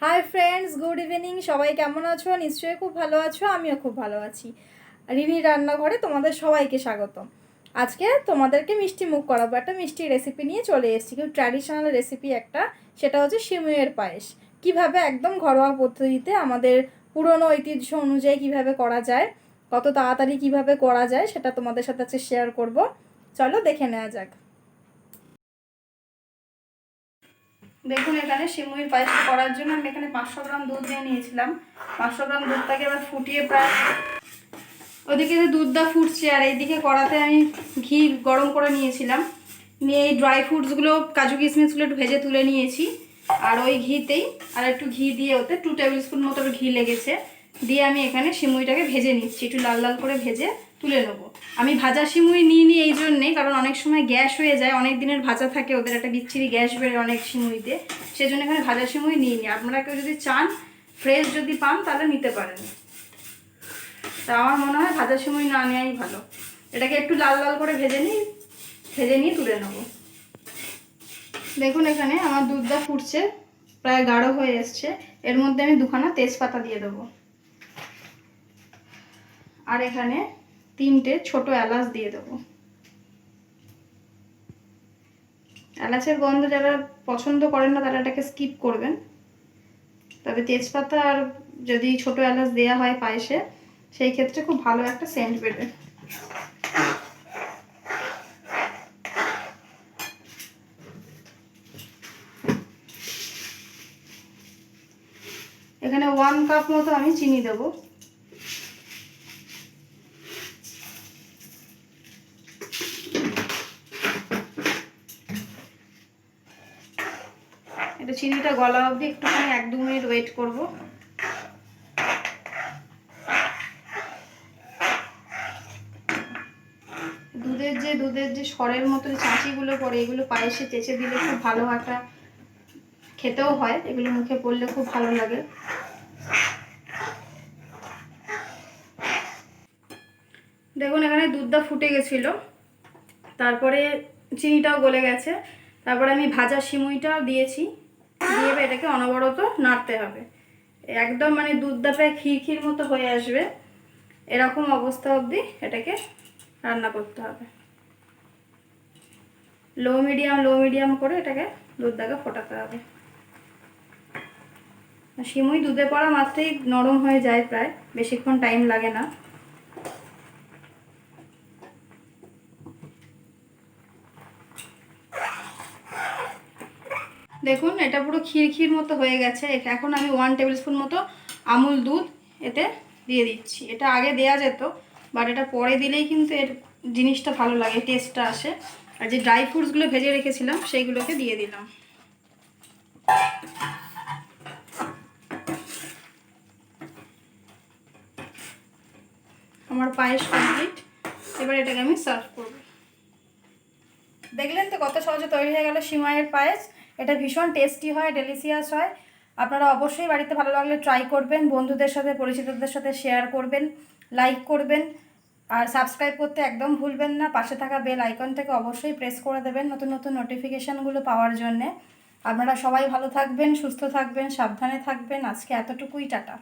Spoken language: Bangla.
Hi friends, good evening. সবাই কেমন আছো? নিশ্চয়ই খুব ভালো আছো। আমিও খুব ভালো আছি। রিনি রান্নাঘরে তোমাদের সবাইকে স্বাগত। আজকে তোমাদেরকে মিষ্টি মুখ করাবো, একটা মিষ্টি রেসিপি নিয়ে চলে এসেছি। খুব ট্র্যাডিশনাল রেসিপি একটা, সেটা হচ্ছে সিমুইয়ের পায়েস। কিভাবে একদম ঘরোয়া পদ্ধতিতে আমাদের পুরনো ঐতিহ্য অনুযায়ী কিভাবে করা যায়, কত তাড়াতাড়ি কিভাবে করা যায়, সেটা তোমাদের সাথে আজকে শেয়ার করব। চলো দেখে নেওয়া যাক। দেখুন, এখানে সিমুইর পায়েসটা করার জন্য আমি এখানে 500 গ্রাম দুধ নিয়ে নিয়েছিলাম। 500 গ্রাম দুধটাকে এবার ফুটিয়ে প্রায়, ওদিকে দুধটা ফুটছে আর এইদিকে কড়াতে আমি ঘি গরম করে নিয়েছিলাম। নিয়ে এই ড্রাই ফ্রুটসগুলো, কাজু কিশমিশগুলো একটু ভেজে তুলে নিয়েছি। আর ওই ঘিতেই আর একটু ঘি দিয়ে, ওতে 2 টেবিল স্পুন মতো ঘি লেগেছে, দিয়ে আমি এখানে সিমুইটাকে ভেজে নিচ্ছি। একটু লাল লাল করে ভেজে তুলে নেবো। আমি ভাজা সিমুই নিই এই জন্যে, কারণ অনেক সময় গ্যাস হয়ে যায়, অনেক দিনের ভাজা থাকে, ওদের একটা বিচ্ছিরি গ্যাস বেরোয় অনেক সিমুইতে। সেজন্য এখানে ভাজা সিমুই নিইনি। আপনারা কেউ যদি চান, ফ্রেশ যদি পান, তাহলে নিতে পারেন। তা আমার মনে হয় ভাজা সিমুই না নেওয়াই ভালো। এটাকে একটু লাল লাল করে ভেজে নিয়ে তুলে নেবো। দেখুন, এখানে আমার দুধটা ফুটছে, প্রায় গাঢ় হয়ে এসছে। এর মধ্যে আমি 2খানা তেজপাতা দিয়ে দেবো, আর এখানে 3টে ছোট এলাচ দিয়ে দেবো। এলাচের গন্ধ যারা পছন্দ করেন না তারা এটাকে স্কিপ করবেন। তবে তেজপাতা আর যদি ছোট এলাচ দেওয়া হয় পায়েসে, সেই ক্ষেত্রে খুব ভালো একটা সেন্ট বেরোবে। এখানে 1 কাপ মতো আমি চিনি দেবো। এটা চিনিটা গলা অবধি একটুখানি 1-2 মিনিট ওয়েট করব। দুধের যে সরের মতো চাঁচিগুলো পড়ে, এগুলো পায়েসে চেঁচে দিলে খুব ভালো একটা খেতেও হয়। এগুলো মুখে পড়লে খুব ভালো লাগে। দেখুন, এখানে দুধটা ফুটে গেছিলো, তারপরে চিনিটাও গলে গেছে। তারপরে আমি ভাজা সিমুইটাও দিয়েছি, দিয়ে এটাকে অনবরত নাড়তে হবে। একদম মানে দুধটা প্রায় ক্ষীর মতো হয়ে আসবে, এরকম অবস্থা অবধি এটাকে রান্না করতে হবে। লো মিডিয়াম করে এটাকে দুধটাকে ফোটাতে হবে। সিমুই দুধে পড়া মাত্রই নরম হয়ে যায়, প্রায় বেশিক্ষণ টাইম লাগে না। দেখুন, এটা পুরো ক্ষীর মতো হয়ে গেছে। এখন আমি 1 টেবিল স্পুন মতো আমুল দুধ এতে দিয়ে দিচ্ছি। এটা আগে দেয়া যেত, বাট এটা পরে দিলেই কিন্তু এর জিনিসটা ভালো লাগে, টেস্টটা আসে। আর যে ড্রাই ফ্রুটসগুলো ভেজে রেখেছিলাম সেইগুলোকে দিয়ে দিলাম। আমার পায়েস কমপ্লিট। এবার এটাকে আমি সার্ভ করব। দেখলেন তো কত সহজে তৈরি হয়ে গেল সিমাইয়ের পায়েস। এটা ভীষণ টেস্টি হয়, ডেলিশিয়াস হয়। আপনারা অবশ্যই বাড়িতে ভালো লাগলে ট্রাই করবেন, বন্ধুদের সাথে পরিচিতদের সাথে শেয়ার করবেন, লাইক করবেন, আর সাবস্ক্রাইব করতে একদম ভুলবেন না। পাশে থাকা বেল আইকনটাকে অবশ্যই প্রেস করে দেবেন নতুন নতুন নোটিফিকেশানগুলো পাওয়ার জন্যে। আপনারা সবাই ভালো থাকবেন, সুস্থ থাকবেন, সাবধানে থাকবেন। আজকে এতটুকুই, টাটা।